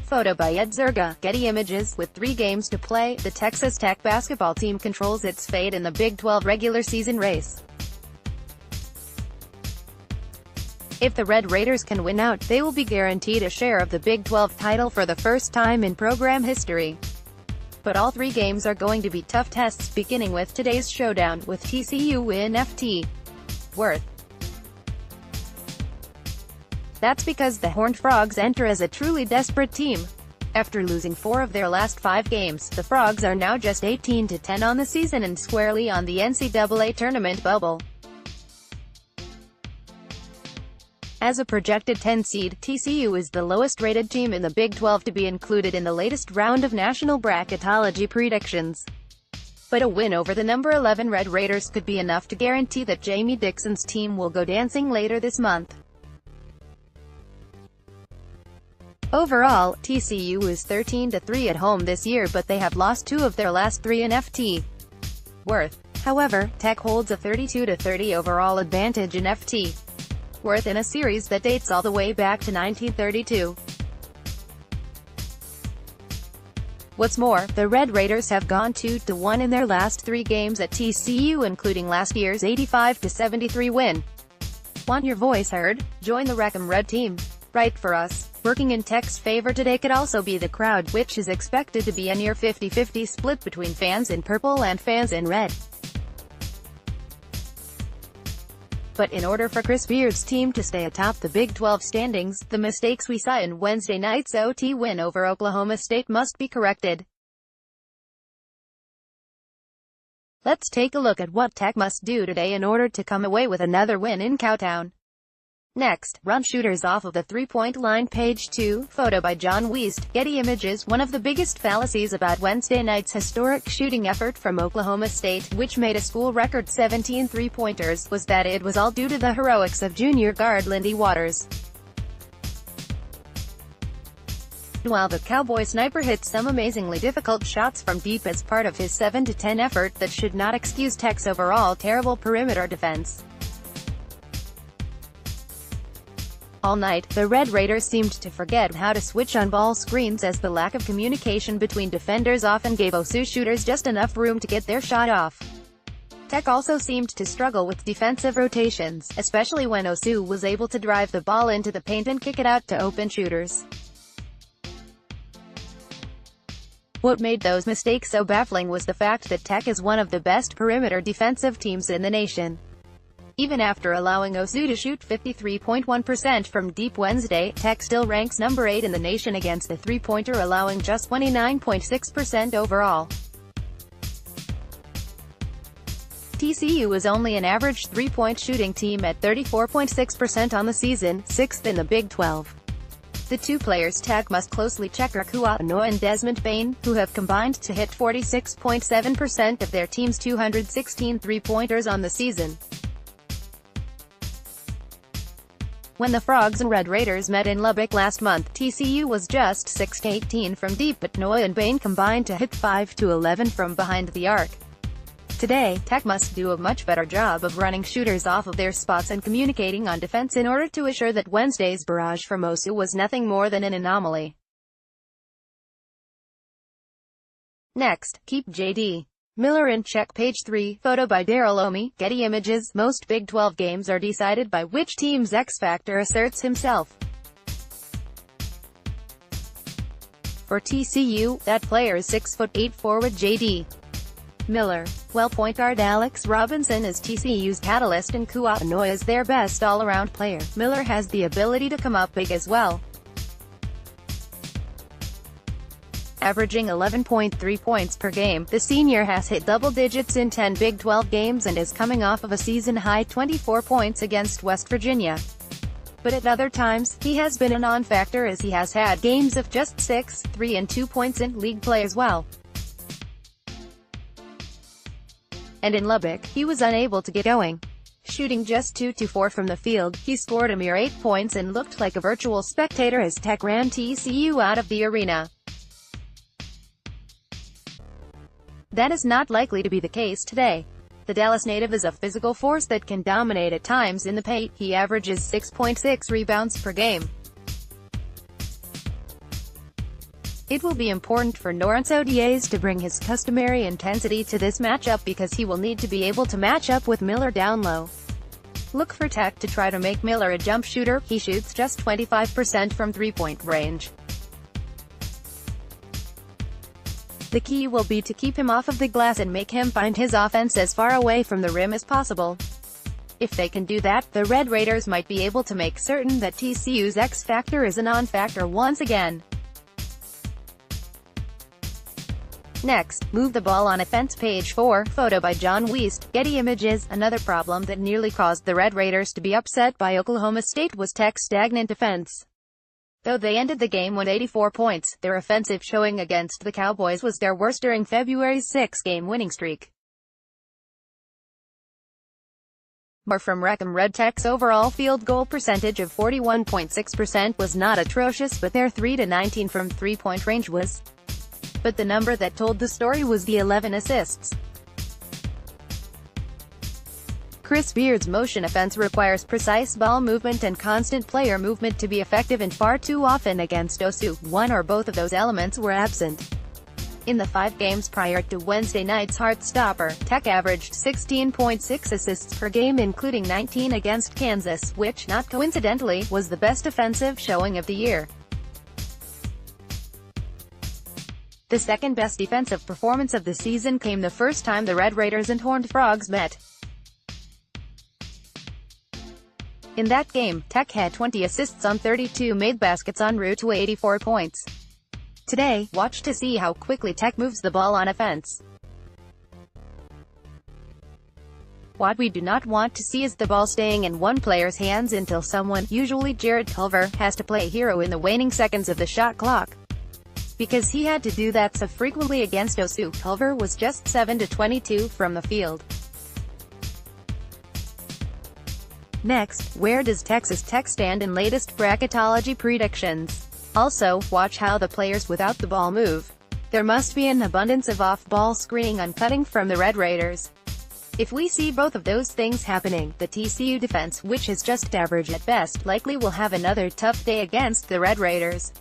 Photo by Ed Zurga, Getty Images. With 3 games to play, the Texas Tech basketball team controls its fate in the Big 12 regular season race. If the Red Raiders can win out, they will be guaranteed a share of the Big 12 title for the first time in program history. But all 3 games are going to be tough tests, beginning with today's showdown, with TCU in FT Worth. That's because the Horned Frogs enter as a truly desperate team. After losing 4 of their last 5 games, the Frogs are now just 18-10 on the season and squarely on the NCAA tournament bubble. As a projected 10 seed, TCU is the lowest-rated team in the Big 12 to be included in the latest round of national bracketology predictions. But a win over the number 11 Red Raiders could be enough to guarantee that Jamie Dixon's team will go dancing later this month. Overall, TCU is 13-3 at home this year, but they have lost 2 of their last 3 in FT Worth. However, Tech holds a 32-30 overall advantage in FT Worth in a series that dates all the way back to 1932. What's more, the Red Raiders have gone 2-1 in their last 3 games at TCU, including last year's 85-73 win. Want your voice heard? Join the Wreck'em Red team. Write for us. Working in Tech's favor today could also be the crowd, which is expected to be a near 50-50 split between fans in purple and fans in red. But in order for Chris Beard's team to stay atop the Big 12 standings, the mistakes we saw in Wednesday night's OT win over Oklahoma State must be corrected. Let's take a look at what Tech must do today in order to come away with another win in Cowtown. Next, run shooters off of the three-point line. Page 2, photo by John Wiest, Getty Images. One of the biggest fallacies about Wednesday night's historic shooting effort from Oklahoma State, which made a school record 17 three-pointers, was that it was all due to the heroics of junior guard Lindy Waters. While the Cowboy sniper hit some amazingly difficult shots from deep as part of his 7-10 effort, that should not excuse Tech's overall terrible perimeter defense. All night, the Red Raiders seemed to forget how to switch on ball screens, as the lack of communication between defenders often gave OSU shooters just enough room to get their shot off. Tech also seemed to struggle with defensive rotations, especially when OSU was able to drive the ball into the paint and kick it out to open shooters. What made those mistakes so baffling was the fact that Tech is one of the best perimeter defensive teams in the nation. Even after allowing OSU to shoot 53.1% from deep Wednesday, Tech still ranks number 8 in the nation against the three-pointer, allowing just 29.6% overall. TCU is only an average three-point shooting team at 34.6% on the season, 6th in the Big 12. The 2 players Tech must closely check are Kua Anoa and Desmond Bane, who have combined to hit 46.7% of their team's 216 three-pointers on the season. When the Frogs and Red Raiders met in Lubbock last month, TCU was just 6-18 from deep, but Noah and Bane combined to hit 5-11 from behind the arc. Today, Tech must do a much better job of running shooters off of their spots and communicating on defense in order to assure that Wednesday's barrage from OSU was nothing more than an anomaly. Next, keep J.D. Miller in check. Page 3, photo by Daryl Omi, Getty Images. Most Big 12 games are decided by which team's X-Factor asserts himself. For TCU, that player is 6'8" forward J.D. Miller. While point guard Alex Robinson is TCU's catalyst and Kua Anoa is their best all-around player, Miller has the ability to come up big as well. Averaging 11.3 points per game, the senior has hit double digits in 10 Big 12 games and is coming off of a season-high 24 points against West Virginia. But at other times, he has been a non-factor, as he has had games of just 6, 3 and 2 points in league play as well. And in Lubbock, he was unable to get going. Shooting just 2-4 from the field, he scored a mere 8 points and looked like a virtual spectator as Tech ran TCU out of the arena. That is not likely to be the case today. The Dallas native is a physical force that can dominate at times in the paint. He averages 6.6 rebounds per game. It will be important for Lawrence Diaz to bring his customary intensity to this matchup because he will need to be able to match up with Miller down low. Look for Tech to try to make Miller a jump shooter. He shoots just 25% from three-point range. The key will be to keep him off of the glass and make him find his offense as far away from the rim as possible. If they can do that, the Red Raiders might be able to make certain that TCU's X factor is a non-factor once again. Next, move the ball on offense. Page 4, photo by John Wiest, Getty Images. Another problem that nearly caused the Red Raiders to be upset by Oklahoma State was Tech's stagnant defense. Though they ended the game with 84 points, their offensive showing against the Cowboys was their worst during February's 6-game winning streak. More from Reckham. Red Tech's overall field goal percentage of 41.6% was not atrocious, but their 3-19 from three-point range was. But the number that told the story was the 11 assists. Chris Beard's motion offense requires precise ball movement and constant player movement to be effective, and far too often against OSU, one or both of those elements were absent. In the 5 games prior to Wednesday night's Heartstopper, Tech averaged 16.6 assists per game, including 19 against Kansas, which, not coincidentally, was the best offensive showing of the year. The second-best defensive performance of the season came the first time the Red Raiders and Horned Frogs met. In that game, Tech had 20 assists on 32 made baskets en route to 84 points. Today, watch to see how quickly Tech moves the ball on offense. What we do not want to see is the ball staying in one player's hands until someone, usually Jared Culver, has to play hero in the waning seconds of the shot clock. Because he had to do that so frequently against OSU, Culver was just 7-22 from the field. Next, where does Texas Tech stand in latest bracketology predictions? Also, watch how the players without the ball move. There must be an abundance of off-ball screening on cutting from the Red Raiders. If we see both of those things happening, the TCU defense, which is just average at best, likely will have another tough day against the Red Raiders.